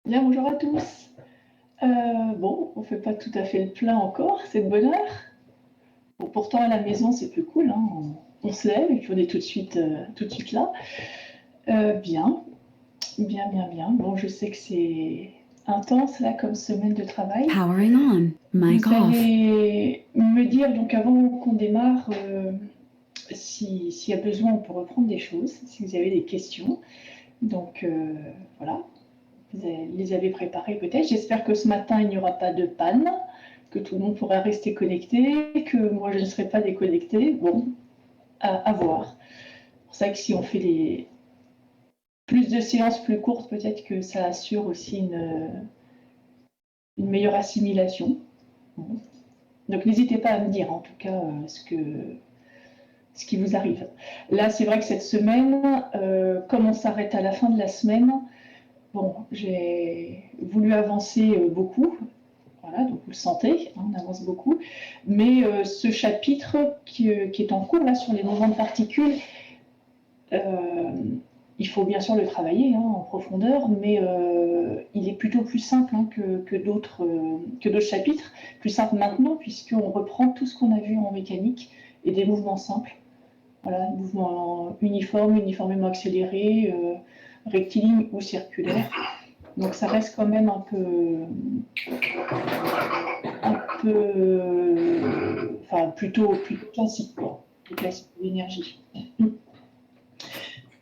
Bien, bonjour à tous. Bon, on fait pas tout à fait le plein encore, c'est de bonne heure. Bon, pourtant à la maison c'est plus cool, hein. On se lève et puis on est tout de suite là. Bien, bien, bien, bien. Bon, je sais que c'est intense là comme semaine de travail. Powering on. Mic Vous off. allez me dire donc avant qu'on démarre s'il y a besoin on peut reprendre des choses, si vous avez des questions. Donc voilà. Les avez préparés peut-être. J'espère que ce matin, il n'y aura pas de panne, que tout le monde pourra rester connecté, que moi, je ne serai pas déconnectée. Bon, à voir. C'est pour ça que si on fait plus de séances plus courtes, peut-être que ça assure aussi une meilleure assimilation. Bon. Donc n'hésitez pas à me dire en tout cas ce qui vous arrive. Là, c'est vrai que cette semaine, comme on s'arrête à la fin de la semaine, bon, j'ai voulu avancer beaucoup. Voilà, donc vous le sentez, hein, on avance beaucoup. Mais ce chapitre qui est en cours là sur les mouvements de particules, il faut bien sûr le travailler, hein, en profondeur, mais il est plutôt plus simple, hein, que d'autres chapitres. Plus simple maintenant puisqu'on reprend tout ce qu'on a vu en mécanique et des mouvements simples. Voilà, des mouvements uniformes, uniformément accélérés, rectilignes ou circulaires. Donc ça reste quand même enfin plutôt classique, quoi, plus classique de l'énergie.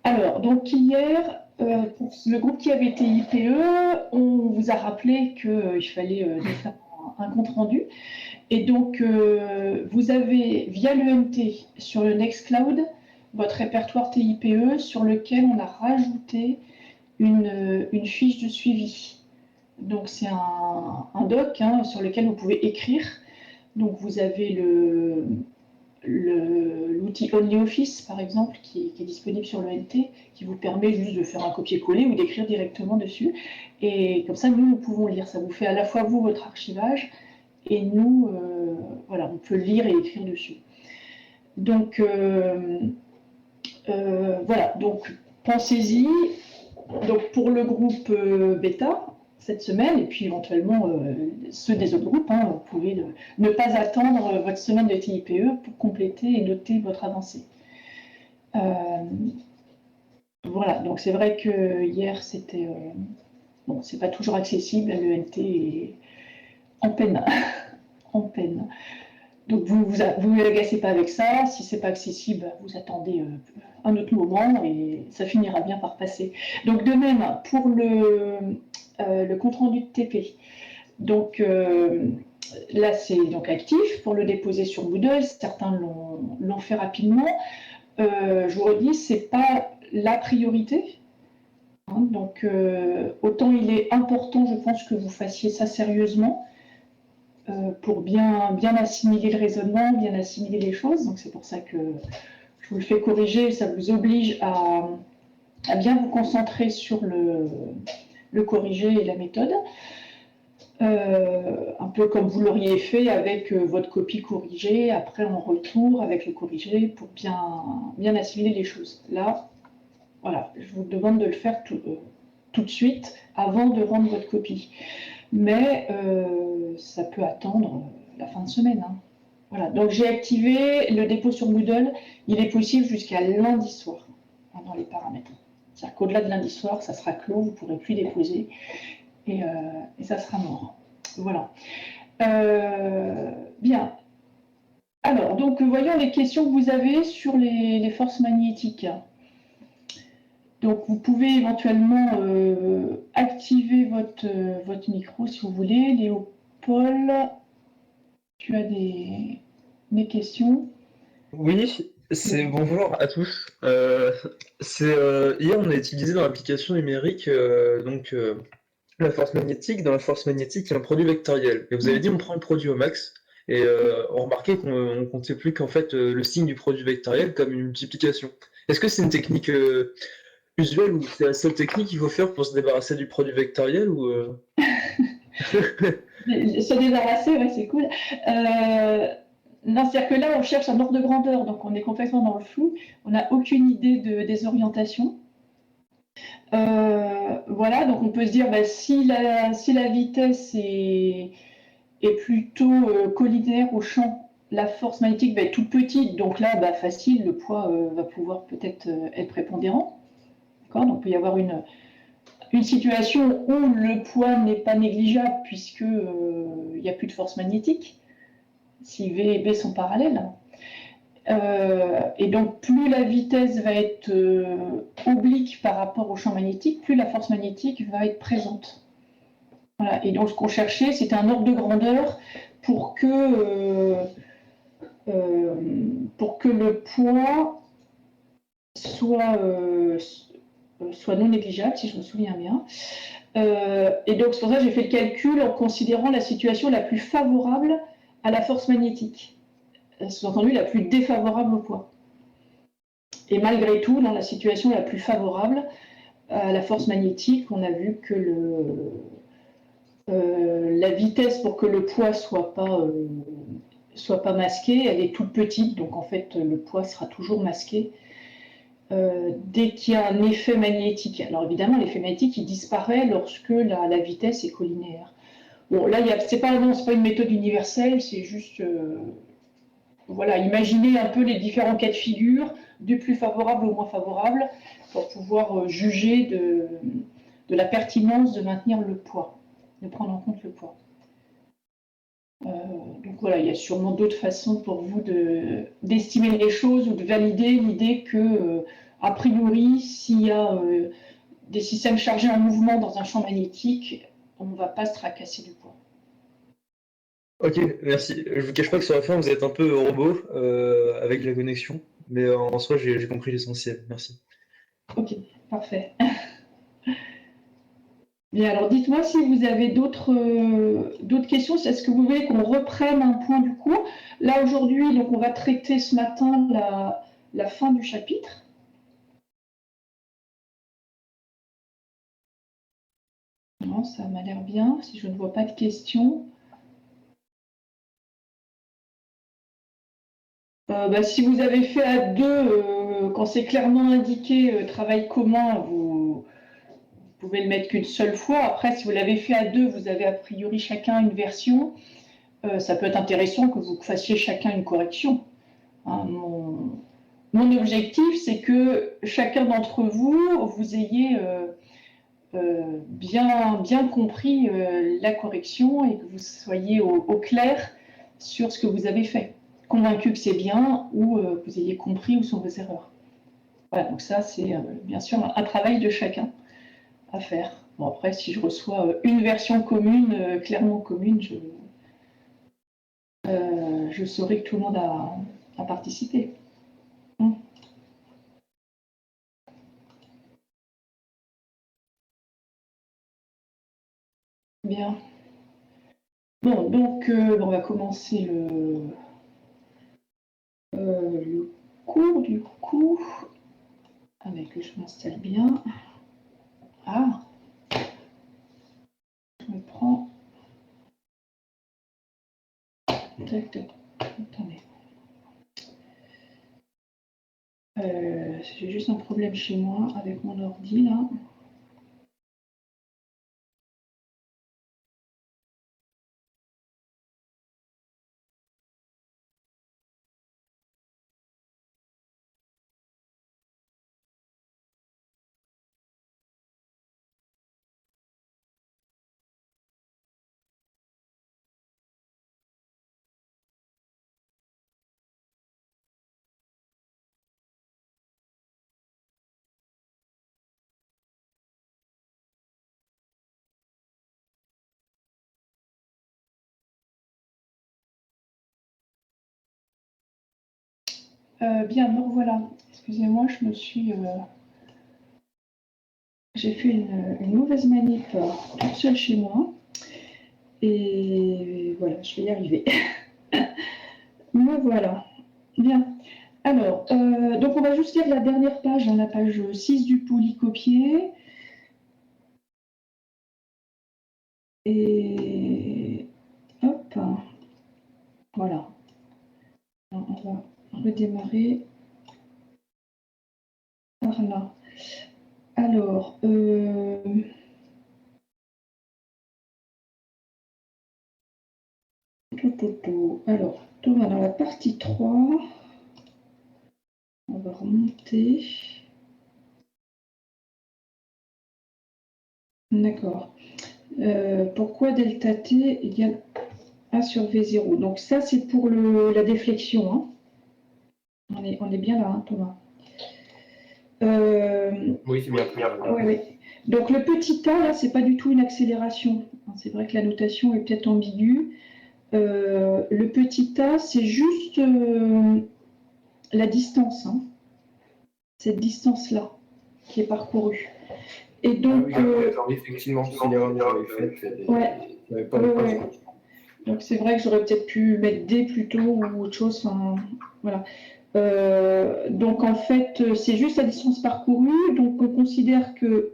Alors, donc hier, pour le groupe qui avait été IPE, on vous a rappelé qu'il fallait faire un compte rendu. Et donc, vous avez, via l'ENT, sur le Nextcloud, votre répertoire TIPE sur lequel on a rajouté une fiche de suivi. Donc, c'est un doc, hein, sur lequel vous pouvez écrire. Donc, vous avez l'outil OnlyOffice, par exemple, qui est disponible sur l'ENT, qui vous permet juste de faire un copier-coller ou d'écrire directement dessus. Et comme ça, nous pouvons lire. Ça vous fait à la fois vous, votre archivage, et nous, voilà, on peut lire et écrire dessus. Donc, voilà, donc pensez-y. Donc, pour le groupe bêta, cette semaine, et puis éventuellement ceux des autres groupes, hein, vous pouvez ne pas attendre votre semaine de TIPE pour compléter et noter votre avancée. Voilà, donc c'est vrai que hier c'était. Bon, c'est pas toujours accessible, l'ENT est en peine. En peine. Donc vous agacez pas avec ça, si c'est pas accessible, vous attendez un autre moment et ça finira bien par passer. Donc de même pour le compte rendu de TP. Donc là c'est donc actif pour le déposer sur Moodle, certains l'ont fait rapidement. Je vous redis, c'est pas la priorité. Hein, donc autant il est important, je pense, que vous fassiez ça sérieusement. Pour bien assimiler le raisonnement, bien assimiler les choses. Donc c'est pour ça que je vous le fais corriger. Ça vous oblige à bien vous concentrer sur le corrigé et la méthode. Un peu comme vous l'auriez fait avec votre copie corrigée, après en retour avec le corrigé pour bien assimiler les choses. Là, voilà, je vous demande de le faire tout de suite avant de rendre votre copie. Mais ça peut attendre la fin de semaine. Hein. Voilà, donc j'ai activé le dépôt sur Moodle. Il est possible jusqu'à lundi soir, hein, dans les paramètres. C'est-à-dire qu'au-delà de lundi soir, ça sera clos, vous ne pourrez plus déposer et ça sera mort. Voilà. Bien. Alors, donc voyons les questions que vous avez sur les forces magnétiques. Donc vous pouvez éventuellement activer votre micro si vous voulez. Léopold, tu as des questions? Oui, c'est bonjour à tous. Hier, on a utilisé dans l'application numérique la force magnétique. Dans la force magnétique, il y a un produit vectoriel. Et vous avez dit on prend le produit au max. Et on remarquait qu'on ne comptait plus qu'en fait le signe du produit vectoriel comme une multiplication. Est-ce que c'est une technique usuelle ou c'est la seule technique qu'il faut faire pour se débarrasser du produit vectoriel ou Se débarrasser, ouais, c'est cool. Non, c'est-à-dire que là, on cherche un ordre de grandeur, donc on est complètement dans le flou. On n'a aucune idée des orientations. Voilà, donc on peut se dire, bah, si la vitesse est plutôt collinaire au champ, la force magnétique va être toute petite, donc là, bah, facile, le poids va pouvoir peut-être être prépondérant. Donc il peut y avoir une situation où le poids n'est pas négligeable puisque il n'y a plus de force magnétique, si V et B sont parallèles. Et donc plus la vitesse va être oblique par rapport au champ magnétique, plus la force magnétique va être présente. Voilà. Et donc ce qu'on cherchait, c'était un ordre de grandeur pour que le poids soit non négligeable, si je me souviens bien. Et donc c'est pour ça que j'ai fait le calcul en considérant la situation la plus favorable à la force magnétique, sous-entendu la plus défavorable au poids. Et malgré tout, dans la situation la plus favorable à la force magnétique, on a vu que la vitesse pour que le poids soit pas masqué, elle est toute petite, donc en fait le poids sera toujours masqué. Dès qu'il y a un effet magnétique. Alors évidemment, l'effet magnétique, il disparaît lorsque la vitesse est collinéaire. Bon, là, c'est pas une méthode universelle, c'est juste, voilà, imaginer un peu les différents cas de figure, du plus favorable au moins favorable, pour pouvoir juger de la pertinence de maintenir le poids, de prendre en compte le poids. Donc voilà, il y a sûrement d'autres façons pour vous d'estimer les choses ou de valider l'idée que, a priori, s'il y a des systèmes chargés en mouvement dans un champ magnétique, on ne va pas se tracasser du poids. Ok, merci. Je vous cache pas que sur la fin, vous êtes un peu robot avec la connexion, mais en soi, j'ai compris l'essentiel. Merci. Ok, parfait. Bien, alors dites-moi si vous avez d'autres questions. Est-ce que vous voulez qu'on reprenne un point du cours? Là, aujourd'hui, donc on va traiter ce matin la fin du chapitre. Non, ça m'a l'air bien, si je ne vois pas de questions. Si vous avez fait à deux, quand c'est clairement indiqué travail commun, vous pouvez le mettre qu'une seule fois. Après, si vous l'avez fait à deux, vous avez a priori chacun une version. Ça peut être intéressant que vous fassiez chacun une correction. Hein, mon objectif, c'est que chacun d'entre vous, vous ayez bien compris la correction et que vous soyez au clair sur ce que vous avez fait. Convaincu que c'est bien ou que vous ayez compris où sont vos erreurs. Voilà, donc ça, c'est bien sûr un travail de chacun à faire. Bon, après, si je reçois une version commune, clairement commune, je saurai que tout le monde a participé. Bien. Bon, donc on va commencer le cours du coup. Avec que je m'installe bien. Ah, je me prends. Tac, tac. Attendez. J'ai juste un problème chez moi avec mon ordi là. Bien, me revoilà. Excusez-moi, j'ai fait une mauvaise manip toute seule chez moi. Et voilà, je vais y arriver. Me voilà. Bien. Alors, donc on va juste lire la dernière page, la page 6 du polycopier. Et hop, voilà. Alors, on va redémarrer par là. Alors, Alors, Thomas, dans la partie 3, on va remonter. D'accord. Pourquoi delta t égale A sur V0? Donc ça, c'est pour la déflexion. Hein. On est bien là, hein, Thomas. Oui, c'est bien. Ouais. Donc le petit a, là, c'est pas du tout une accélération. C'est vrai que la notation est peut-être ambiguë. Le petit a, c'est juste la distance. Hein. Cette distance-là qui est parcourue. Et donc, effectivement, c'est l'erreur que j'avais faite. Ouais. Donc c'est vrai que j'aurais peut-être pu mettre D plutôt ou autre chose. Enfin, voilà. Donc en fait, c'est juste la distance parcourue. Donc on considère que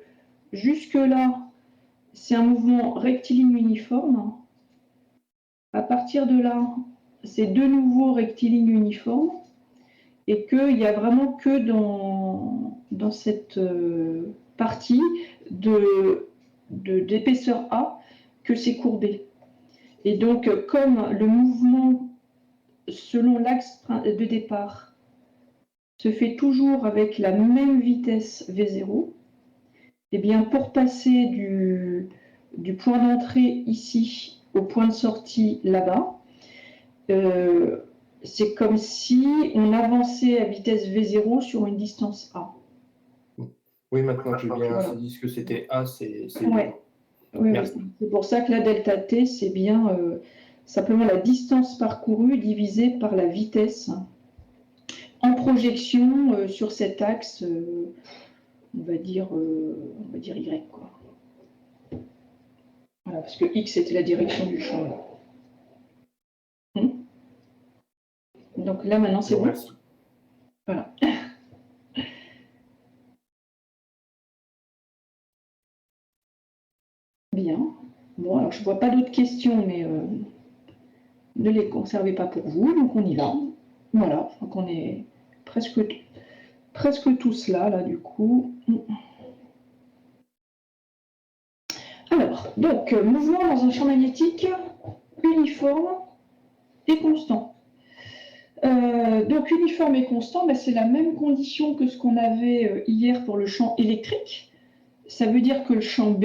jusque-là, c'est un mouvement rectiligne uniforme. À partir de là, c'est de nouveau rectiligne uniforme. Et qu'il n'y a vraiment que dans cette partie d'épaisseur A que c'est courbé. Et donc, comme le mouvement selon l'axe de départ se fait toujours avec la même vitesse V0, et bien pour passer du point d'entrée ici au point de sortie là-bas, c'est comme si on avançait à vitesse V0 sur une distance A. Oui, maintenant que j'ai bien dit ce que c'était A, c'est ouais. Oui, c'est pour ça que la delta t, c'est bien simplement la distance parcourue divisée par la vitesse en projection sur cet axe, on va dire Y, quoi. Voilà, parce que X était la direction du champ. Donc là, maintenant, c'est bon. Voilà. Bien. Bon, alors je ne vois pas d'autres questions, mais ne les conservez pas pour vous, donc on y va. Voilà, donc on est presque tous là, du coup. Alors, donc, mouvement dans un champ magnétique uniforme et constant. Donc, uniforme et constant, ben, c'est la même condition que ce qu'on avait hier pour le champ électrique. Ça veut dire que le champ B,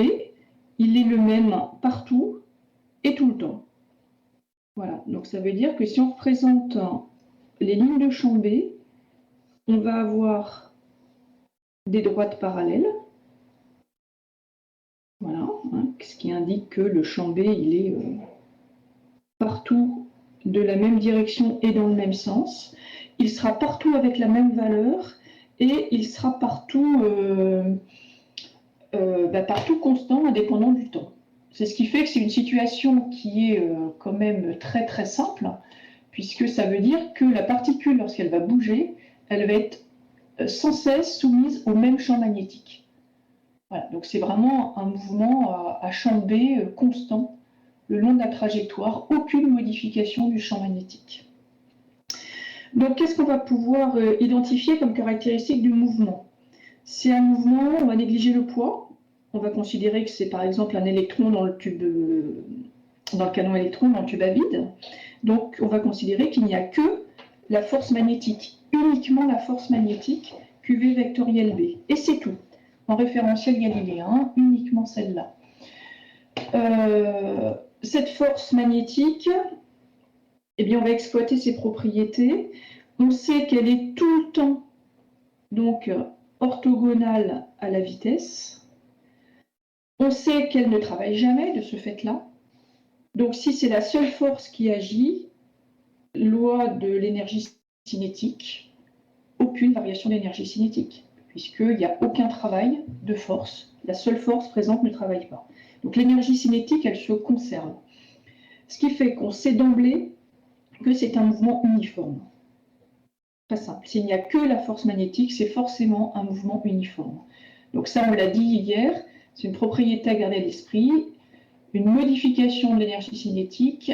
il est le même partout et tout le temps. Voilà, donc ça veut dire que si on représente les lignes de champ B, on va avoir des droites parallèles. Voilà, hein, ce qui indique que le champ B, il est partout de la même direction et dans le même sens. Il sera partout avec la même valeur et il sera partout, partout constant, indépendant du temps. C'est ce qui fait que c'est une situation qui est quand même très très simple, puisque ça veut dire que la particule, lorsqu'elle va bouger, elle va être sans cesse soumise au même champ magnétique. Voilà, donc c'est vraiment un mouvement à champ B constant le long de la trajectoire, aucune modification du champ magnétique. Donc qu'est-ce qu'on va pouvoir identifier comme caractéristique du mouvement? C'est un mouvement, on va négliger le poids, on va considérer que c'est par exemple un électron dans le tube, dans le canon électron, dans le tube à vide. Donc on va considérer qu'il n'y a que la force magnétique, uniquement la force magnétique QV vectoriel B. Et c'est tout. En référentiel galiléen, uniquement celle-là. Cette force magnétique, eh bien, on va exploiter ses propriétés. On sait qu'elle est tout le temps donc orthogonale à la vitesse. On sait qu'elle ne travaille jamais de ce fait-là. Donc si c'est la seule force qui agit, loi de l'énergie cinétique, aucune variation d'énergie cinétique, puisqu'il n'y a aucun travail de force. La seule force présente ne travaille pas. Donc l'énergie cinétique, elle se conserve. Ce qui fait qu'on sait d'emblée que c'est un mouvement uniforme. Très simple. S'il n'y a que la force magnétique, c'est forcément un mouvement uniforme. Donc ça, on l'a dit hier, c'est une propriété à garder à l'esprit. Une modification de l'énergie cinétique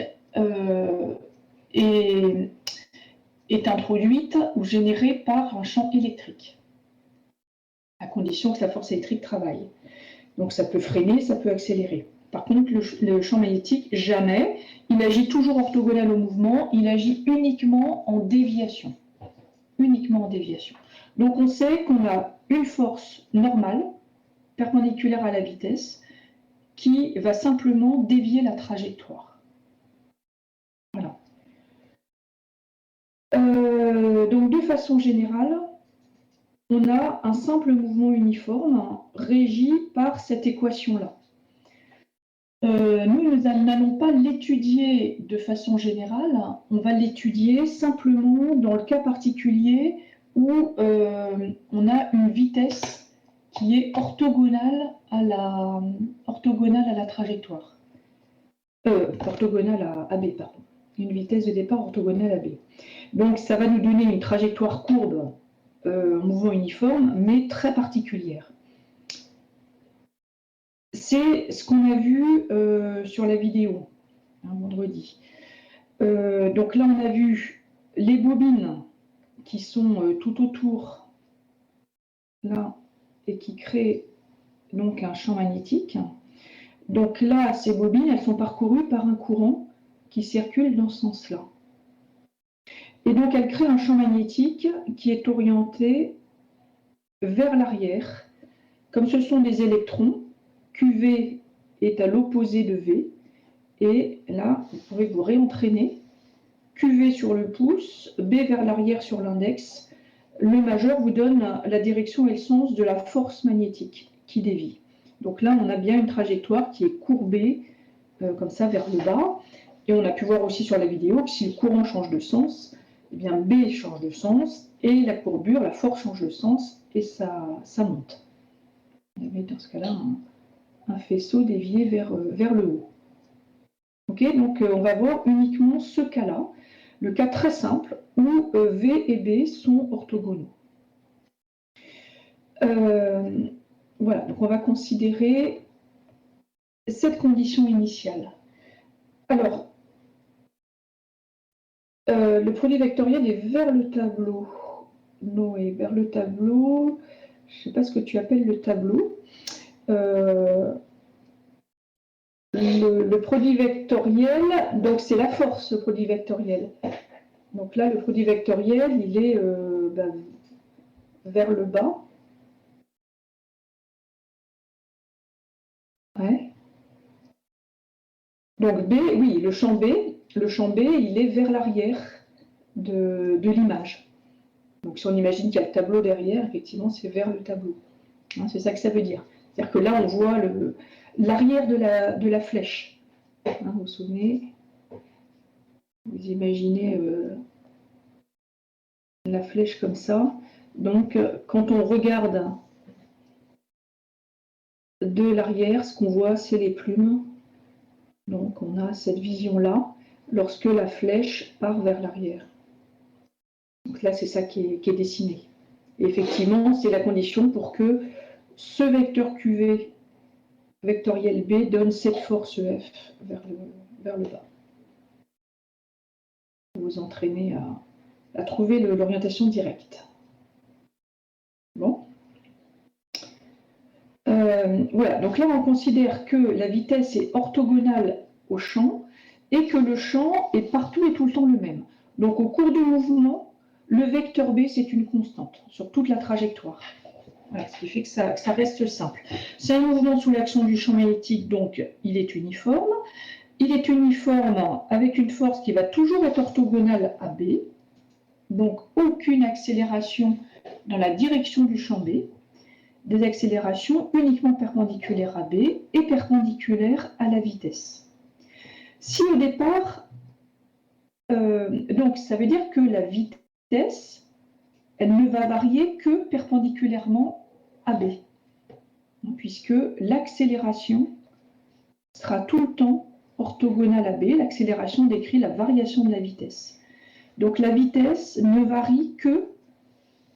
est introduite ou générée par un champ électrique, à condition que la force électrique travaille. Donc ça peut freiner, ça peut accélérer. Par contre, le champ magnétique, jamais. Il agit toujours orthogonal au mouvement, il agit uniquement en déviation. Uniquement en déviation. Donc on sait qu'on a une force normale, perpendiculaire à la vitesse, qui va simplement dévier la trajectoire. Voilà. Donc de façon générale, on a un simple mouvement uniforme régi par cette équation-là. Nous n'allons pas l'étudier de façon générale, on va l'étudier simplement dans le cas particulier où on a une vitesse qui est orthogonale à la trajectoire. Orthogonale à B, pardon. Une vitesse de départ orthogonale à B. Donc ça va nous donner une trajectoire courbe en mouvement uniforme, mais très particulière. C'est ce qu'on a vu sur la vidéo, vendredi. Donc là, on a vu les bobines qui sont tout autour, là, et qui créent donc un champ magnétique. Donc là, ces bobines, elles sont parcourues par un courant qui circule dans ce sens-là. Et donc, elles créent un champ magnétique qui est orienté vers l'arrière. Comme ce sont des électrons, QV est à l'opposé de V. Et là, vous pouvez vous réentraîner. QV sur le pouce, B vers l'arrière sur l'index. Le majeur vous donne la direction et le sens de la force magnétique qui dévie. Donc là, on a bien une trajectoire qui est courbée, comme ça, vers le bas. Et on a pu voir aussi sur la vidéo que si le courant change de sens, eh bien B change de sens, et la courbure, la force change de sens, et ça monte. On avait dans ce cas-là un faisceau dévié vers le haut. Ok, donc on va voir uniquement ce cas-là, le cas très simple où V et B sont orthogonaux. Voilà, donc on va considérer cette condition initiale. Alors, le produit vectoriel est vers le tableau. Noé, vers le tableau. Je ne sais pas ce que tu appelles le tableau. Le produit vectoriel, donc c'est la force, le produit vectoriel. Donc là, le produit vectoriel, il est vers le bas. Ouais. Donc B, oui, le champ B, il est vers l'arrière de l'image. Donc si on imagine qu'il y a le tableau derrière, effectivement, c'est vers le tableau. Hein, c'est ça que ça veut dire. C'est-à-dire que là, on voit l'arrière de la flèche. Hein, vous vous souvenez? Vous imaginez la flèche comme ça. Donc, quand on regarde de l'arrière, ce qu'on voit, c'est les plumes. Donc, on a cette vision-là lorsque la flèche part vers l'arrière. Donc là, c'est ça qui est dessiné. Et effectivement, c'est la condition pour que ce vecteur QV vectoriel B donne cette force F vers le bas. Vous entraînez à trouver l'orientation directe. Bon. Voilà, donc là on considère que la vitesse est orthogonale au champ et que le champ est partout et tout le temps le même. Donc au cours du mouvement, le vecteur B c'est une constante sur toute la trajectoire. Voilà, ce qui fait que ça reste simple. C'est un mouvement sous l'action du champ magnétique, donc il est uniforme. Il est uniforme avec une force qui va toujours être orthogonale à B, donc aucune accélération dans la direction du champ B, des accélérations uniquement perpendiculaires à B et perpendiculaires à la vitesse. Si au départ, donc ça veut dire que la vitesse, elle ne va varier que perpendiculairement à B, puisque l'accélération sera tout le temps orthogonale à B. L'accélération décrit la variation de la vitesse. Donc la vitesse ne varie que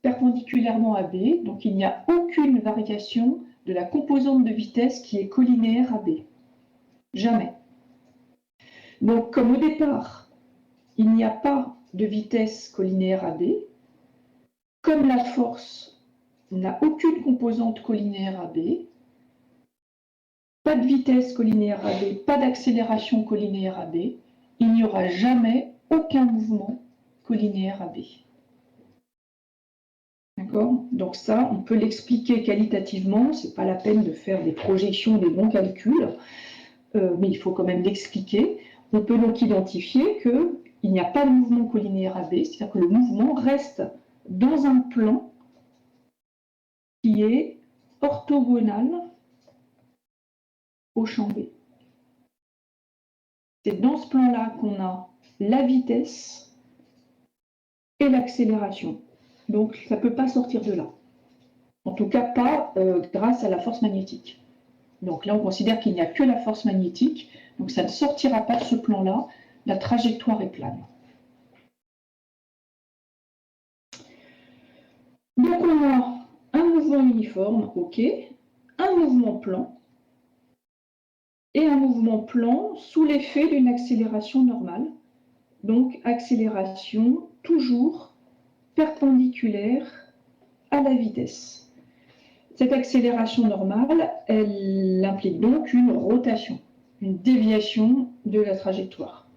perpendiculairement à B, donc il n'y a aucune variation de la composante de vitesse qui est collinéaire à B. Jamais. Donc comme au départ, il n'y a pas de vitesse collinéaire à B, comme la force n'a aucune composante collinéaire à B, pas de vitesse collinéaire AB, pas d'accélération collinéaire AB, il n'y aura jamais aucun mouvement collinéaire AB. D'accord? Donc ça, on peut l'expliquer qualitativement, c'est pas la peine de faire des projections, des bons calculs, mais il faut quand même l'expliquer. On peut donc identifier qu'il n'y a pas de mouvement collinéaire AB, c'est-à-dire que le mouvement reste dans un plan qui est orthogonal au champ B. C'est dans ce plan-là qu'on a la vitesse et l'accélération. Donc ça ne peut pas sortir de là. En tout cas, pas grâce à la force magnétique. Donc là, on considère qu'il n'y a que la force magnétique, donc ça ne sortira pas de ce plan-là, la trajectoire est plane. Donc on a un mouvement uniforme, ok, un mouvement plan, et un mouvement plan sous l'effet d'une accélération normale, donc accélération toujours perpendiculaire à la vitesse. Cette accélération normale, elle implique donc une rotation, une déviation de la trajectoire.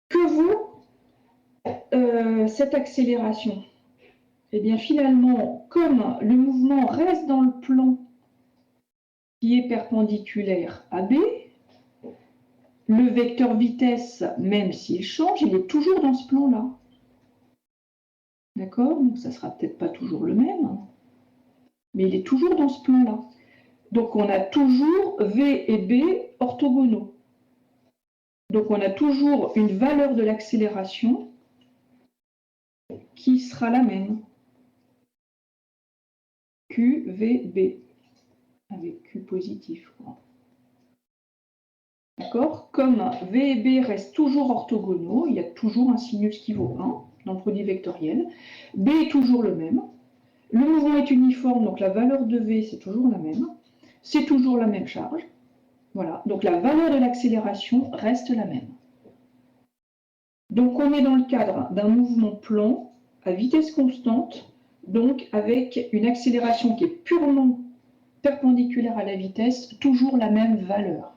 Que vaut cette accélération? Eh bien finalement, comme le mouvement reste dans le plan qui est perpendiculaire à B, le vecteur vitesse, même s'il change, il est toujours dans ce plan-là. D'accord? Donc ça ne sera peut-être pas toujours le même, mais il est toujours dans ce plan-là. Donc on a toujours V et B orthogonaux. Donc on a toujours une valeur de l'accélération qui sera la même. QVB, avec Q positif. D'accord? Comme V et B restent toujours orthogonaux, il y a toujours un sinus qui vaut 1 dans le produit vectoriel. B est toujours le même. Le mouvement est uniforme, donc la valeur de V, c'est toujours la même. C'est toujours la même charge. Voilà, donc la valeur de l'accélération reste la même. Donc on est dans le cadre d'un mouvement plan à vitesse constante, donc avec une accélération qui est purement perpendiculaire à la vitesse, toujours la même valeur.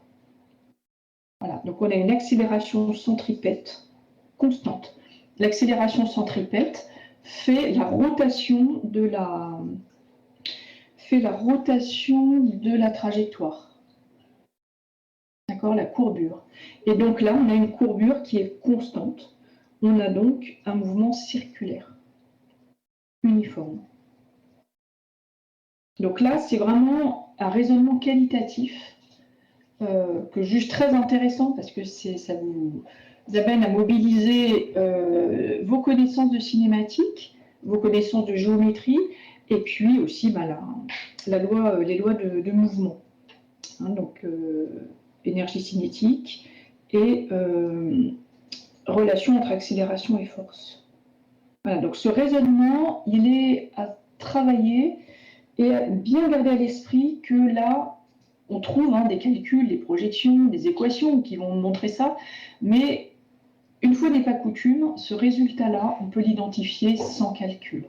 Voilà, donc on a une accélération centripète constante. L'accélération centripète fait la rotation de la trajectoire. D'accord, la courbure. Et donc là, on a une courbure qui est constante. On a donc un mouvement circulaire, uniforme. Donc là, c'est vraiment un raisonnement qualitatif que je juge très intéressant parce que ça vous amène à mobiliser vos connaissances de cinématique, vos connaissances de géométrie, et puis aussi les lois de mouvement. Hein, donc, énergie cinétique et relation entre accélération et force. Voilà, donc ce raisonnement, il est à travailler et à bien garder à l'esprit que là, on trouve des calculs, des projections, des équations qui vont montrer ça, mais une fois n'est pas coutume, ce résultat-là, on peut l'identifier sans calcul.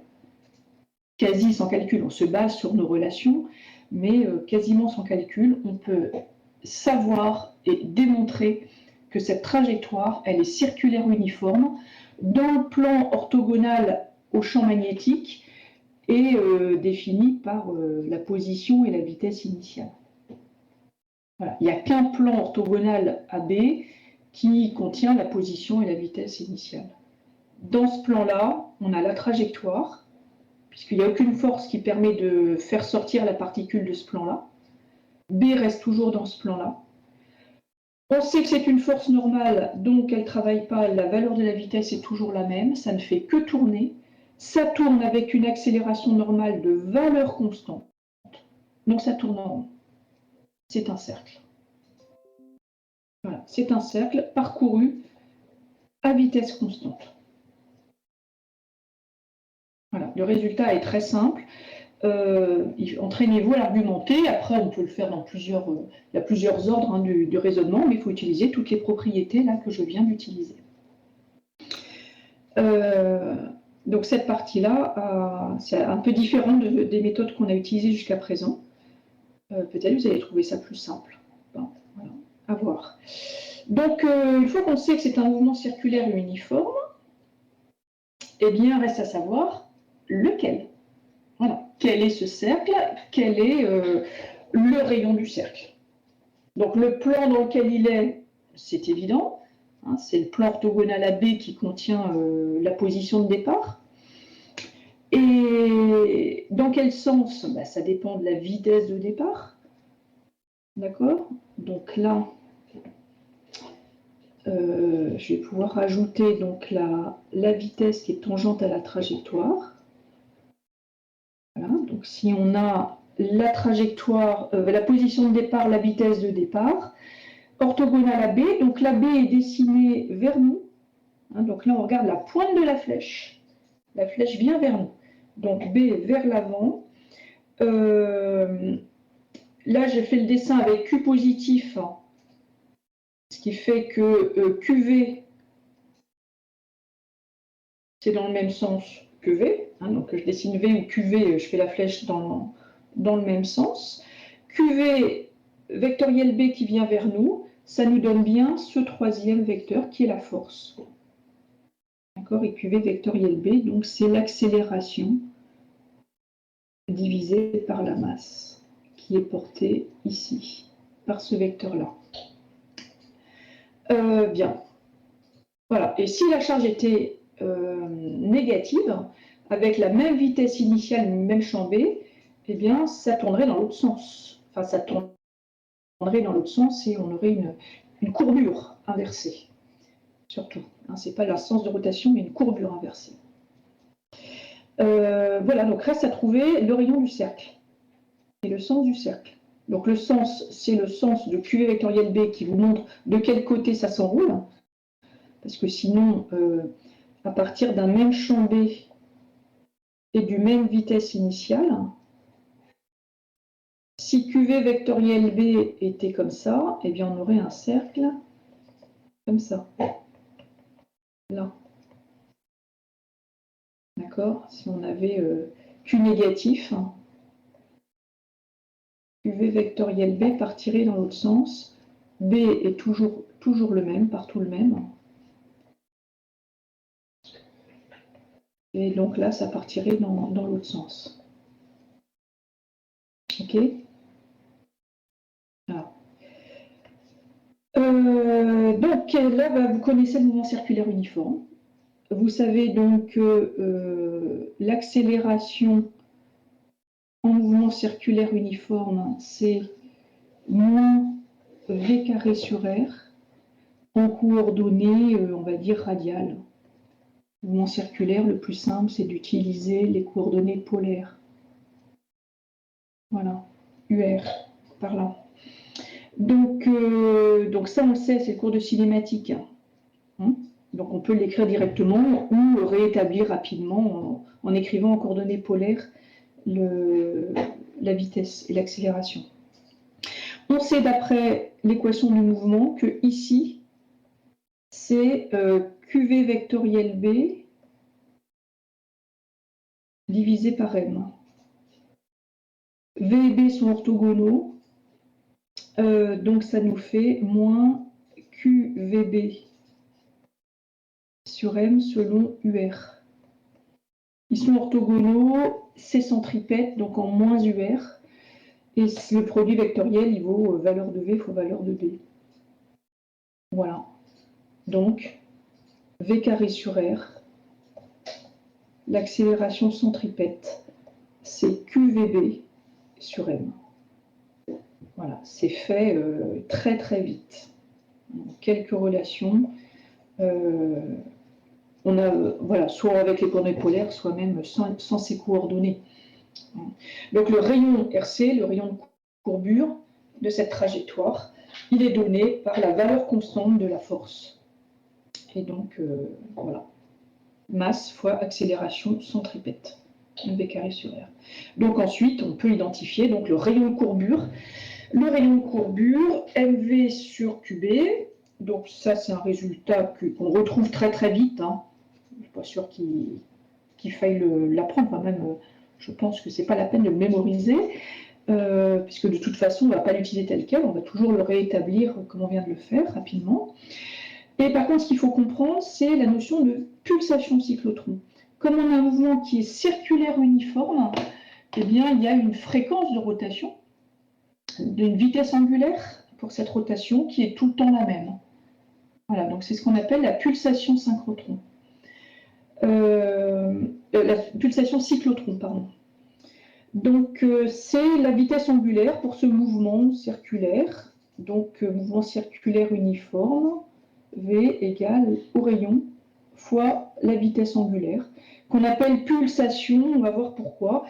Quasi sans calcul, on se base sur nos relations, mais quasiment sans calcul, on peut savoir et démontrer que cette trajectoire, elle est circulaire uniforme dans le plan orthogonal au champ magnétique et définie par la position et la vitesse initiale. Voilà. Il n'y a qu'un plan orthogonal AB qui contient la position et la vitesse initiale. Dans ce plan-là, on a la trajectoire, puisqu'il n'y a aucune force qui permet de faire sortir la particule de ce plan-là. B reste toujours dans ce plan-là. On sait que c'est une force normale, donc elle ne travaille pas, la valeur de la vitesse est toujours la même, ça ne fait que tourner. Ça tourne avec une accélération normale de valeur constante, donc ça tourne en rond. C'est un cercle. Voilà, c'est un cercle parcouru à vitesse constante. Voilà, le résultat est très simple. Entraînez-vous à l'argumenter. Après, on peut le faire dans il y a plusieurs ordres du raisonnement, mais il faut utiliser toutes les propriétés là que je viens d'utiliser. Donc cette partie-là, c'est un peu différent des méthodes qu'on a utilisées jusqu'à présent. Peut-être vous allez trouver ça plus simple. Bon, voilà, à voir. Donc, une fois qu'on sait que c'est un mouvement circulaire uniforme, eh bien, reste à savoir lequel. Voilà. Quel est ce cercle? Quel est le rayon du cercle? Donc, le plan dans lequel il est, c'est évident. Hein, c'est le plan orthogonal AB qui contient la position de départ. Et dans quel sens? Ça dépend de la vitesse de départ. D'accord? Donc là, je vais pouvoir rajouter donc la vitesse qui est tangente à la trajectoire. Voilà, donc si on a la trajectoire, la position de départ, la vitesse de départ, orthogonale à B, donc la B est dessinée vers nous. Hein, donc là, on regarde la pointe de la flèche. La flèche vient vers nous. Donc B vers l'avant. Là, j'ai fait le dessin avec Q positif, ce qui fait que QV, c'est dans le même sens que V. Hein, donc je dessine V ou QV, je fais la flèche dans le même sens. QV vectoriel B qui vient vers nous, ça nous donne bien ce troisième vecteur qui est la force. D'accord? Et QV vectoriel B, donc c'est l'accélération divisée par la masse qui est portée ici, par ce vecteur-là. Bien. Voilà. Et si la charge était négative, avec la même vitesse initiale, même champ B, eh bien, ça tournerait dans l'autre sens. Enfin, ça tournerait dans l'autre sens et on aurait une courbure inversée, surtout. Hein, ce n'est pas le sens de rotation, mais une courbure inversée. Voilà, donc reste à trouver le rayon du cercle et le sens du cercle. Donc le sens, c'est le sens de QV vectoriel B qui vous montre de quel côté ça s'enroule. Parce que sinon, à partir d'un même champ B et du même vitesse initiale, si QV vectoriel B était comme ça, eh bien on aurait un cercle comme ça. Là. D'accord? Si on avait Q négatif, QV vectoriel B partirait dans l'autre sens. B est toujours le même, partout le même. Et donc là, ça partirait dans l'autre sens. OK? Alors. Donc là, vous connaissez le mouvement circulaire uniforme. Vous savez donc que l'accélération en mouvement circulaire uniforme, c'est moins V carré sur R en coordonnées, on va dire, radiales. Le mouvement circulaire, le plus simple, c'est d'utiliser les coordonnées polaires. Voilà, UR, par là. Donc ça, on le sait, c'est le cours de cinématique. Hein, donc on peut l'écrire directement ou réétablir rapidement en écrivant en coordonnées polaires la vitesse et l'accélération. On sait d'après l'équation du mouvement que ici, c'est QV vectoriel B divisé par M. V et B sont orthogonaux, donc ça nous fait moins QVB sur M selon UR. Ils sont orthogonaux, c'est centripète, donc en moins UR. Et le produit vectoriel, il vaut valeur de V fois valeur de B. Voilà. Donc, V carré sur R, l'accélération centripète, c'est QVB sur M. Voilà, c'est fait très très vite. Quelques relations. On a, voilà, soit avec les coordonnées polaires, soit même sans ces coordonnées. Donc le rayon RC, le rayon de courbure de cette trajectoire, il est donné par la valeur constante de la force. Et donc, voilà, masse fois accélération centripète, V carré sur R. Donc ensuite, on peut identifier donc, le rayon de courbure. Le rayon de courbure, MV sur QB, donc ça c'est un résultat qu'on retrouve très très vite. Hein. Je ne suis pas sûre qu'il faille l'apprendre, quand même, je pense que ce n'est pas la peine de le mémoriser. puisque de toute façon, on ne va pas l'utiliser tel quel, on va toujours le réétablir comme on vient de le faire rapidement. Et par contre, ce qu'il faut comprendre, c'est la notion de pulsation cyclotron. Comme on a un mouvement qui est circulaire uniforme, eh bien, il y a une fréquence de rotation, d'une vitesse angulaire pour cette rotation qui est tout le temps la même. Voilà, donc c'est ce qu'on appelle la pulsation synchrotron. La pulsation cyclotron, pardon. Donc, c'est la vitesse angulaire pour ce mouvement circulaire. Donc, mouvement circulaire uniforme, V égale au rayon fois la vitesse angulaire, qu'on appelle pulsation. On va voir pourquoi.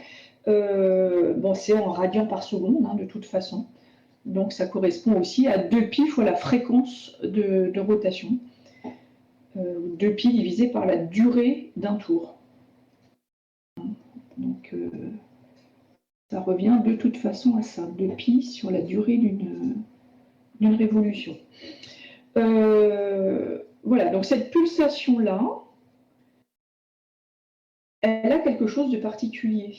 Bon, c'est en radians par seconde, hein, de toute façon. Donc, ça correspond aussi à 2π fois la fréquence de rotation. 2π divisé par la durée d'un tour. Donc, ça revient de toute façon à ça, 2π sur la durée d'une révolution. Voilà, donc cette pulsation-là, elle a quelque chose de particulier.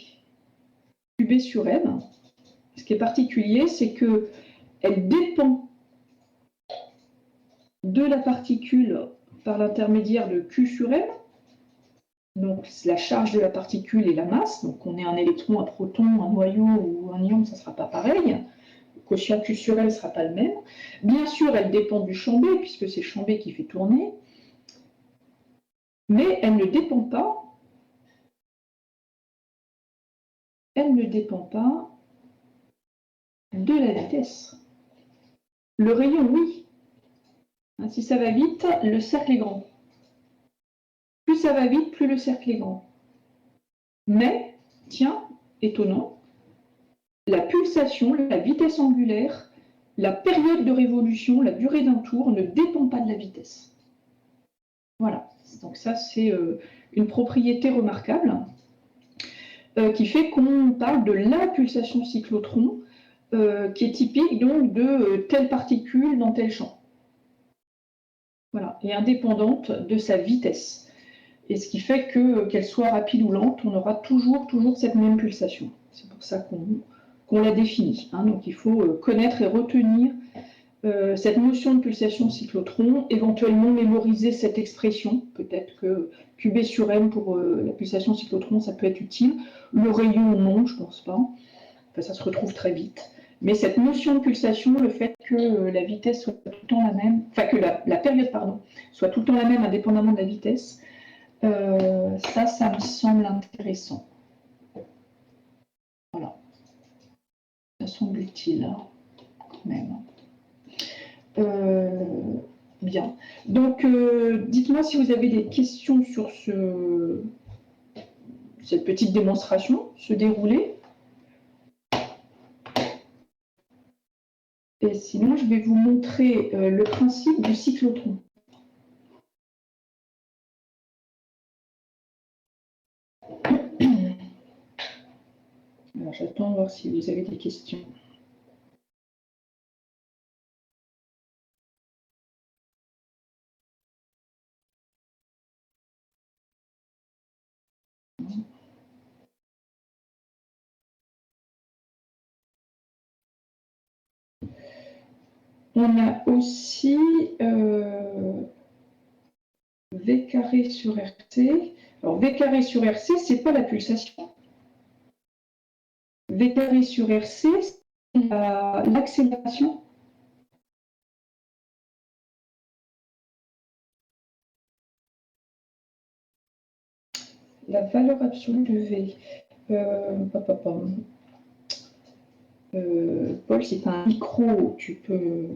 QB sur M, ce qui est particulier, c'est qu'elle dépend de la particule par l'intermédiaire de Q sur M, donc la charge de la particule et la masse, donc on est un électron, un proton, un noyau ou un ion, ça ne sera pas pareil. Le quotient Q sur M ne sera pas le même. Bien sûr, elle dépend du champ B, puisque c'est le champ B qui fait tourner, mais elle ne dépend pas, de la vitesse. Le rayon, oui. Si ça va vite, le cercle est grand. Plus ça va vite, plus le cercle est grand. Mais, tiens, étonnant, la pulsation, la vitesse angulaire, la période de révolution, la durée d'un tour ne dépend pas de la vitesse. Voilà, donc ça c'est une propriété remarquable qui fait qu'on parle de la pulsation cyclotron qui est typique donc de telle particule dans tel champ. Voilà, et indépendante de sa vitesse. Et ce qui fait qu'elle soit rapide ou lente, on aura toujours cette même pulsation. C'est pour ça qu'on la définit. Hein. Donc il faut connaître et retenir cette notion de pulsation cyclotron, éventuellement mémoriser cette expression. Peut-être que QB sur M pour la pulsation cyclotron, ça peut être utile. Le rayon, non, je ne pense pas. Enfin, ça se retrouve très vite. Mais cette notion de pulsation, le fait que la vitesse soit tout le temps la même, enfin que la période, pardon, soit tout le temps la même indépendamment de la vitesse, ça me semble intéressant. Voilà. Ça semble utile, hein, quand même. Bien. Donc, dites-moi si vous avez des questions sur cette petite démonstration, ce déroulé. Et sinon, je vais vous montrer le principe du cyclotron. Alors, j'attends de voir si vous avez des questions. On a aussi V carré sur RT. Alors, V carré sur RC, ce n'est pas la pulsation. V carré sur RC, c'est l'accélération. La valeur absolue de V. Paul, c'est un micro, tu peux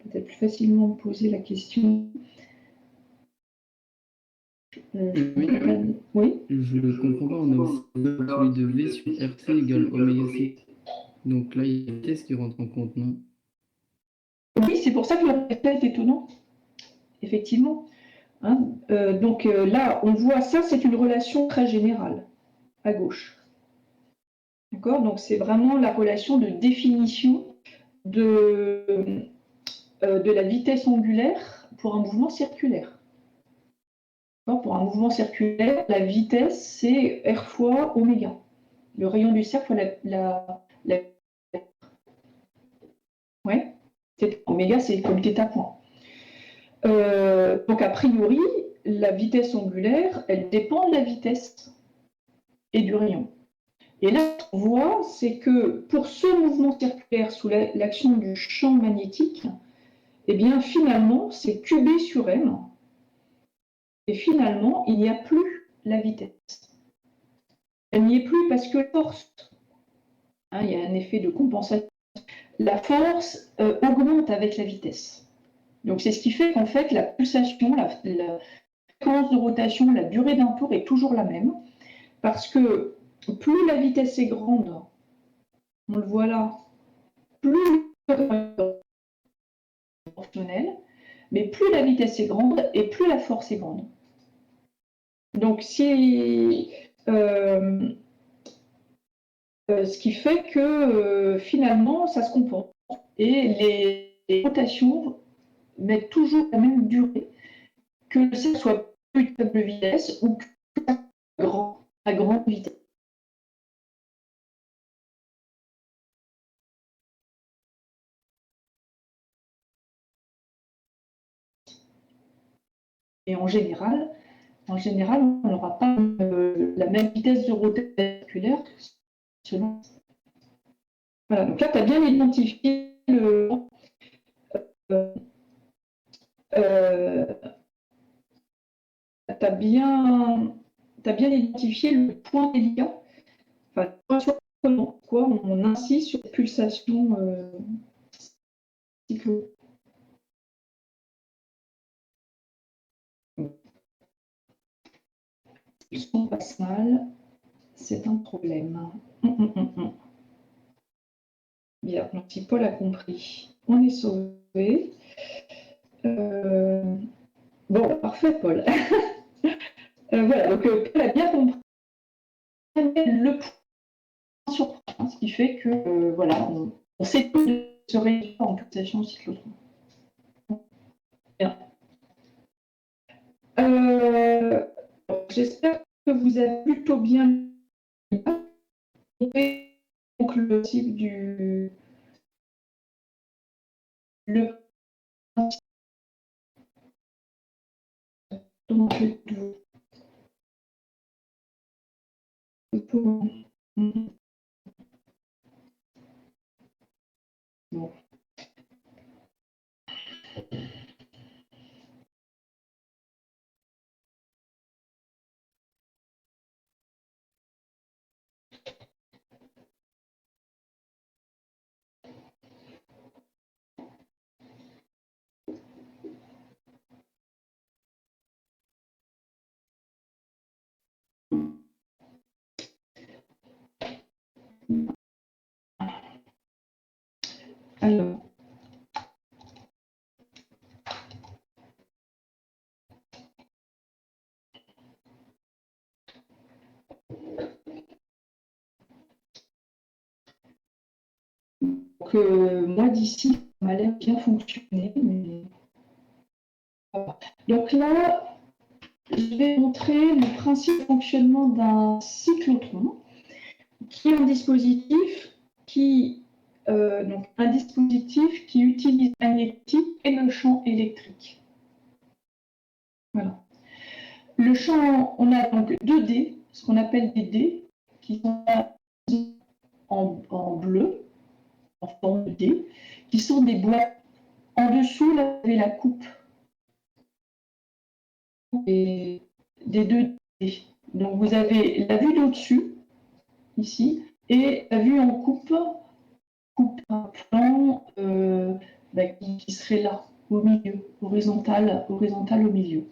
peut-être plus facilement me poser la question. Oui. Je ne comprends pas, on a aussi la valeur absolue de V sur RT égale oméga C. Donc là, il y a une vitesse qui rentre en compte, non? Oui, c'est pour ça que le résultat est étonnant. Effectivement. Hein, donc là, on voit ça, c'est une relation très générale, à gauche. D'accord? Donc c'est vraiment la relation de définition de la vitesse angulaire pour un mouvement circulaire. Pour un mouvement circulaire, la vitesse, c'est R fois oméga. Le rayon du cercle fois la Ouais. Oméga, c'est comme θ point. Donc, a priori, la vitesse angulaire, elle dépend de la vitesse et du rayon. Et là, ce qu'on voit, c'est que pour ce mouvement circulaire sous l'action du champ magnétique, eh bien, finalement, c'est QB sur M. Et finalement, il n'y a plus la vitesse. Elle n'y est plus parce que la force, hein, il y a un effet de compensation, la force augmente avec la vitesse. Donc, c'est ce qui fait qu'en fait, la pulsation, la fréquence de rotation, la durée d'un tour est toujours la même. Parce que plus la vitesse est grande, on le voit là, plus proportionnel, mais plus la vitesse est grande et plus la force est grande. Donc, ce qui fait que finalement, ça se compense. Et les rotations mettent toujours la même durée, que ce soit plus faible vitesse ou que à grande vitesse. Et en général, on n'aura pas la même vitesse de rotation circulaire selon. Voilà, donc là, tu as bien identifié le. Tu as bien identifié le point délicat. Enfin, quoi, on insiste sur la pulsation cyclo. Le son passe mal, c'est un problème. Bien, donc si Paul a compris, on est sauvé. Bon, parfait, Paul. Voilà, donc Paul a bien compris le point sur point, ce qui fait que voilà, on sait de se réduire en pulsation cyclotron. Bien. J'espère que vous avez plutôt bien compris donc le type du le bon. Alors, donc, moi d'ici, ça m'a l'air bien fonctionner. Mais... Donc là, je vais montrer le principe de fonctionnement d'un cyclotron, qui est un dispositif qui, utilise la magnétique et le champ électrique. Voilà. Le champ, on a donc 2 dés, ce qu'on appelle des dés, qui sont en bleu, en forme de dés, qui sont des boîtes. En dessous, là, vous avez la coupe des 2 dés. Donc vous avez la vue d'au-dessus, ici, et la vue en coupe un plan qui serait là, au milieu, horizontal au milieu.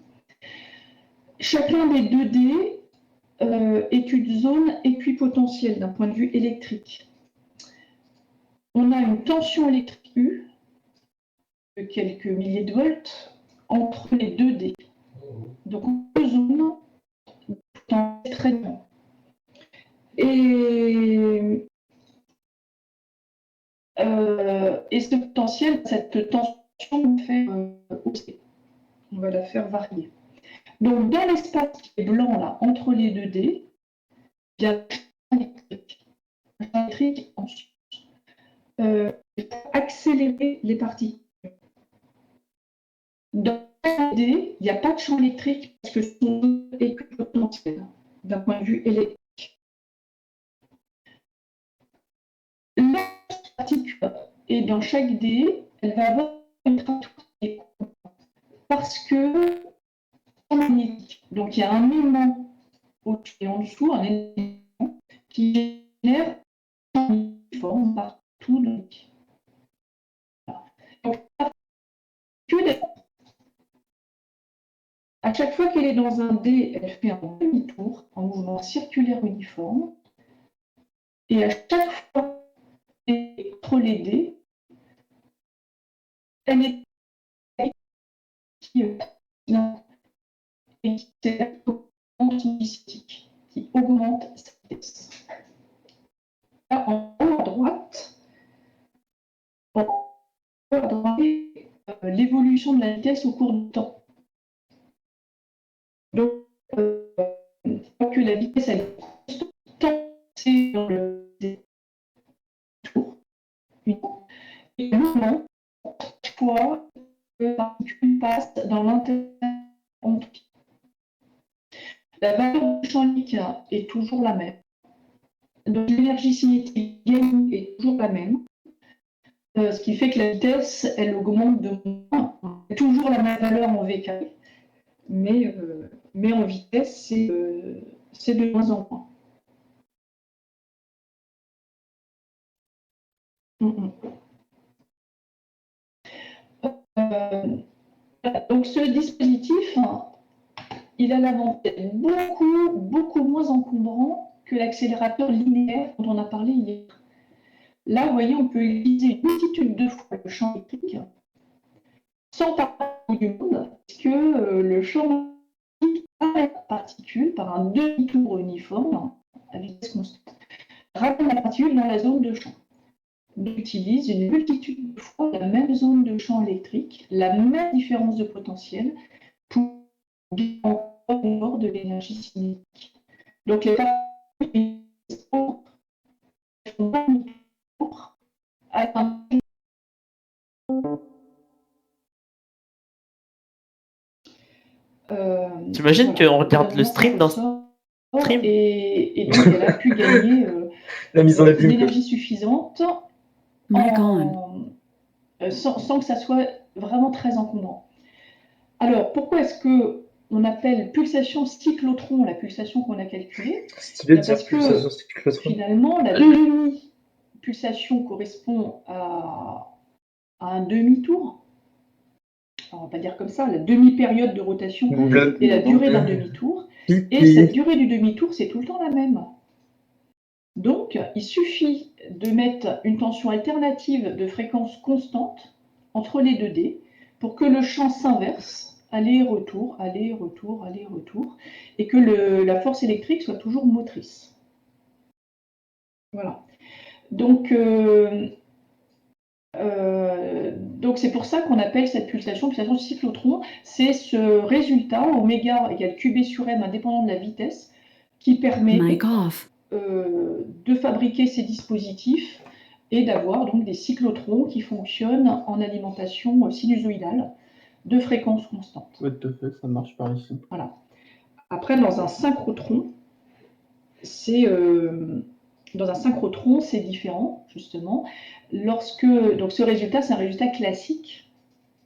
Chacun des 2 dés est une zone équipotentielle d'un point de vue électrique. On a une tension électrique U de quelques milliers de volts entre les 2 dés. Donc, deux zones très bien. Et ce potentiel, cette tension, on fait hausser. On va la faire varier. Donc, dans l'espace qui est blanc, là, entre les 2 dés, il y a un champ électrique ensuite. il faut accélérer les particules. Dans le dé, il n'y a pas de champ électrique parce que ce sont équipotentiels d'un point de vue électrique. La particule est dans chaque dé, elle va avoir une trajectoire parce que magnétique. Donc il y a un élément au-dessus et en dessous, un élément qui génère une forme partout. Donc, à chaque fois qu'elle est dans un dé, elle fait un demi-tour en mouvement circulaire uniforme. Et à chaque fois entre les dés, elle est qui augmente sa vitesse. Là, en haut à droite, l'évolution de la vitesse au cours du temps. Donc, que la vitesse elle est constante, c'est dans le tour. Et le moment, chaque fois que la particule passe dans l'intérieur, la valeur du champ électrique est toujours la même. Donc l'énergie cinétique est toujours la même. Ce qui fait que la vitesse, elle augmente de moins. Toujours la même valeur en V carré, mais en vitesse, c'est de moins en moins. Donc ce dispositif, il a l'avantage beaucoup moins encombrant que l'accélérateur linéaire dont on a parlé hier. Là, vous voyez, on peut utiliser une multitude de fois le champ électrique sans parler du monde, puisque le champ électrique arrête la particule par un demi-tour uniforme à vitesse constante, ramène la particule dans la zone de champ. On utilise une multitude de fois la même zone de champ électrique, la même différence de potentiel pour bien hors de l'énergie cinétique. Donc les particules font demi-tour à un T'imagines voilà. qu'on regarde le stream dans stream? Et donc elle a pu gagner La mise en abîme. l'énergie suffisante sans que ça soit vraiment très encombrant. Alors pourquoi est-ce que on appelle pulsation cyclotron la pulsation qu'on a calculée? Stylé de dire Parce que pulsation cyclotron. finalement la demi-pulsation correspond à un demi-tour. On va pas dire comme ça, la demi-période de rotation et la durée d'un demi-tour. Et cette durée du demi-tour, c'est tout le temps la même. Donc, il suffit de mettre une tension alternative de fréquence constante entre les deux dés pour que le champ s'inverse, aller-retour, aller-retour, aller-retour, et que la force électrique soit toujours motrice. Voilà. Donc c'est pour ça qu'on appelle cette pulsation cyclotron. C'est ce résultat, oméga égale QB sur M indépendant de la vitesse, qui permet de fabriquer ces dispositifs et d'avoir donc des cyclotrons qui fonctionnent en alimentation sinusoïdale de fréquence constante. What the fuck, ça marche par ici. Voilà. Après, dans un synchrotron, c'est différent, justement. Donc ce résultat, c'est un résultat classique,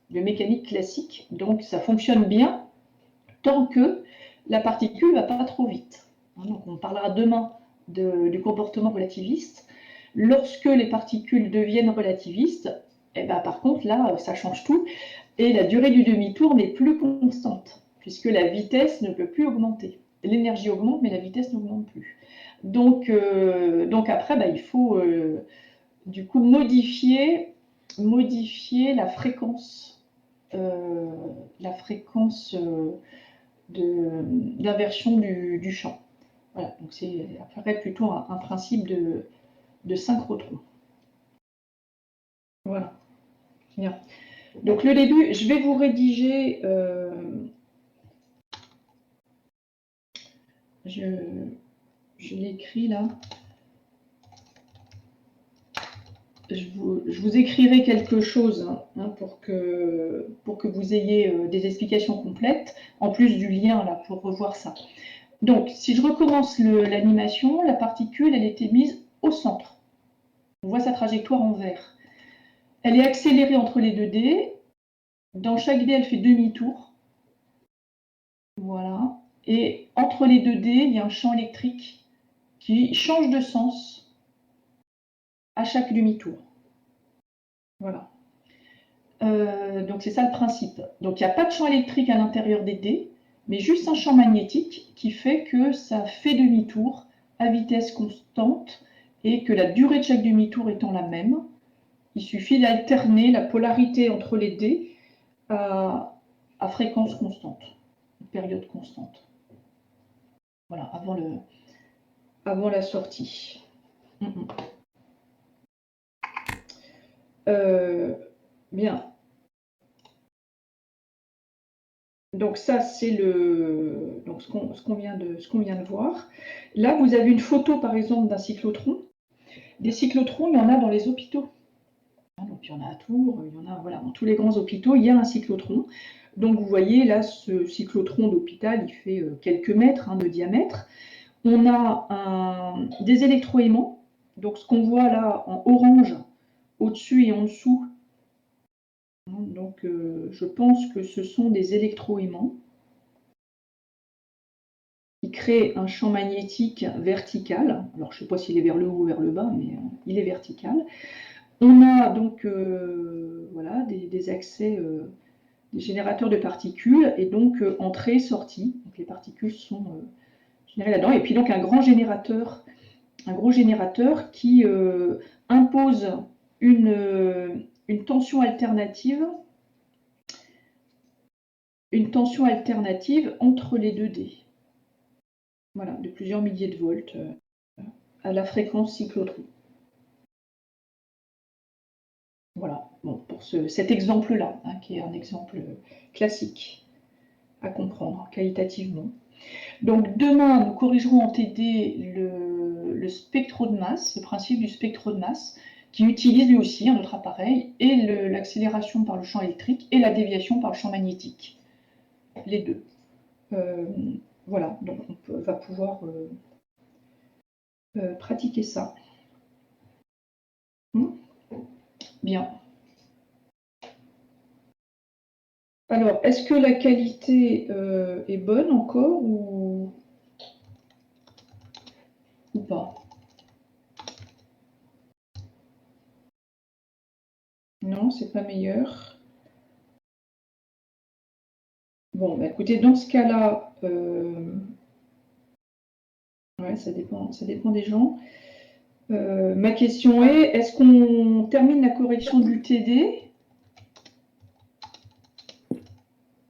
de mécanique classique. Donc ça fonctionne bien tant que la particule ne va pas trop vite. Donc on parlera demain du comportement relativiste. Lorsque les particules deviennent relativistes, par contre, là, ça change tout. Et la durée du demi-tour n'est plus constante, puisque la vitesse ne peut plus augmenter. L'énergie augmente, mais la vitesse n'augmente plus. Donc après, il faut du coup modifier la fréquence d'inversion du champ. Voilà, donc c'est après plutôt un principe de synchrotron. Voilà. Bien. Donc le début, je vais vous rédiger. Je l'écris là. je vous écrirai quelque chose hein, pour que vous ayez des explications complètes, en plus du lien là pour revoir ça. Donc, si je recommence l'animation, la particule, elle était mise au centre. On voit sa trajectoire en vert. Elle est accélérée entre les 2 dés. Dans chaque dé, elle fait demi-tour. Voilà. Et entre les 2 dés, il y a un champ électrique qui change de sens à chaque demi-tour. Voilà. Donc c'est ça le principe. Donc il n'y a pas de champ électrique à l'intérieur des dés, mais juste un champ magnétique qui fait que ça fait demi-tour à vitesse constante et que la durée de chaque demi-tour étant la même, il suffit d'alterner la polarité entre les dés à fréquence constante, période constante. Voilà, avant la sortie. Bien. Donc ça, c'est ce qu'on vient de voir. Là, vous avez une photo, par exemple, d'un cyclotron. Des cyclotrons, il y en a dans les hôpitaux. Donc, il y en a à Tours, il y en a, voilà, dans tous les grands hôpitaux, il y a un cyclotron. Donc, vous voyez, là, ce cyclotron d'hôpital, il fait quelques mètres de diamètre. On a des électroaimants. Donc, ce qu'on voit là en orange, au-dessus et en dessous, donc, je pense que ce sont des électroaimants qui créent un champ magnétique vertical. Alors, je ne sais pas s'il est vers le haut ou vers le bas, mais il est vertical. On a donc voilà, des accès, des générateurs de particules, et donc entrée-sortie. Donc, les particules sont générées là-dedans. Et puis donc un gros générateur qui impose une tension alternative entre les 2 dés. Voilà, de plusieurs milliers de volts à la fréquence cyclotron. Voilà, bon, pour cet exemple-là, qui est un exemple classique à comprendre qualitativement. Donc demain, nous corrigerons en TD le spectro de masse, le principe du spectro de masse, qui utilise lui aussi un autre appareil, et l'accélération par le champ électrique et la déviation par le champ magnétique. Les deux. Voilà, donc on va pouvoir pratiquer ça. Bien. Alors, est-ce que la qualité est bonne encore ou pas? Non, c'est pas meilleur. Bon, bah écoutez, dans ce cas-là, ouais, ça dépend des gens. Ma question est, est-ce qu'on termine la correction du TD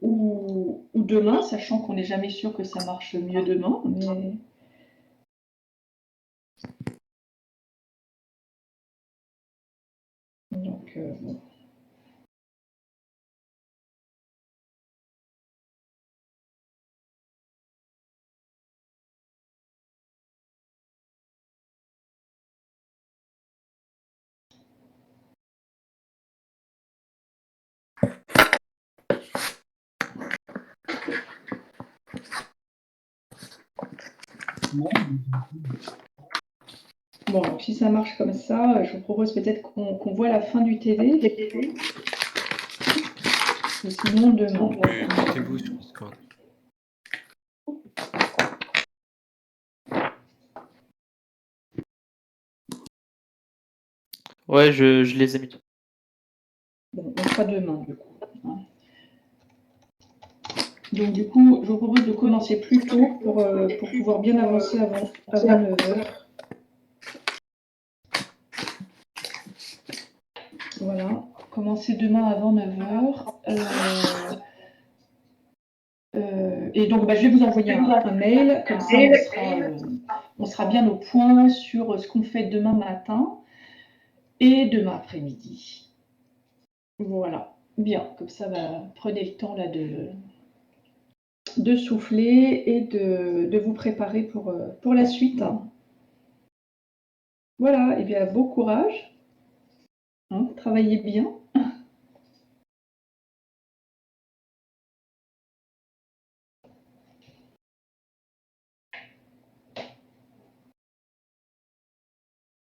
ou demain, sachant qu'on n'est jamais sûr que ça marche mieux demain, mais... Donc, bon. Bon, donc si ça marche comme ça, je vous propose peut-être qu'on voit la fin du TD. Ou sinon, demain. Mettez-vous sur Discord. Ouais, je les ai mis. Bon, on fera demain, du coup. Donc, du coup, je vous propose de commencer plus tôt pour pouvoir bien avancer avant 9h. Voilà, commencer demain avant 9h. Et donc, je vais vous envoyer un mail, comme ça on sera bien au point sur ce qu'on fait demain matin et demain après-midi. Voilà, bien, comme ça, prenez le temps là de souffler et de vous préparer pour la suite. Voilà, et bien bon courage. Travaillez bien.